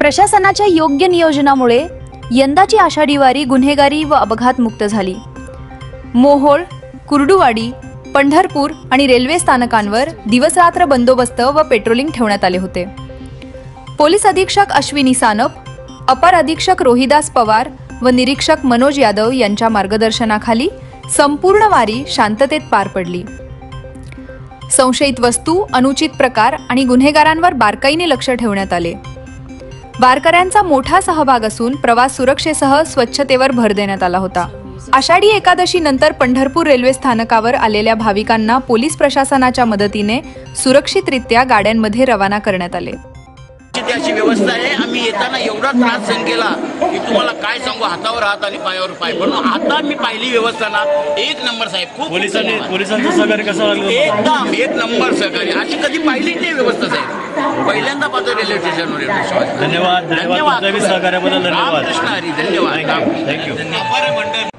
प्रशासनाच्या योग्य नियोजनामुळे यंदाची आषाढी वारी गुन्हेगारी व अपघात मुक्त झाली। मोहोळ, कुर्डुवाडी, पंढरपूर आणि रेल्वे स्थानकांवर दिवसरात्र बंदोबस्त व पेट्रोलिंग ठेवण्यात आले होते। पोलीस अधीक्षक अश्विनी सानप, अपर अधीक्षक रोहिदास पवार व निरीक्षक मनोज यादव यांच्या मार्गदर्शनाखाली संपूर्ण वारी शांततेत पार पडली। संशयित वस्तू, अनुचित प्रकार आणि गुन्हेगारांवर बारकाईने लक्ष ठेवण्यात आले। वारकऱ्यांचा मोठा सहभाग असून प्रवास सुरक्षेसह स्वच्छतेवर भर देण्यात आला होता। आषाढी एकादशी नंतर पंढरपूर रेल्वे स्थानकावर आलेल्या भाविकांना पोलीस प्रशासनाच्या मदतीने सुरक्षितरित्या गाड्यांमध्ये रवाना करण्यात आले। अशी व्यवस्था आहे। आम्ही येताना एवढा त्रास सहन केला की तुम्हाला काय सांगू, हातावर हात आणि पायावर पाय। पण आता मी पाहिली व्यवस्था ना एक नंबर साहेब। खूप पोलिसांचं सहकार्य कसं लागलं? एकदम एक नंबर सहकार्य, अशी कधी पाहिली नाही व्यवस्था साहेब। पहिल्यांदा पाहतो रेल्वे स्टेशनवर। धन्यवाद, धन्यवाद सहकार्याबद्दल धन्यवाद। कृष्ण हरी, धन्यवाद, थँक्यू।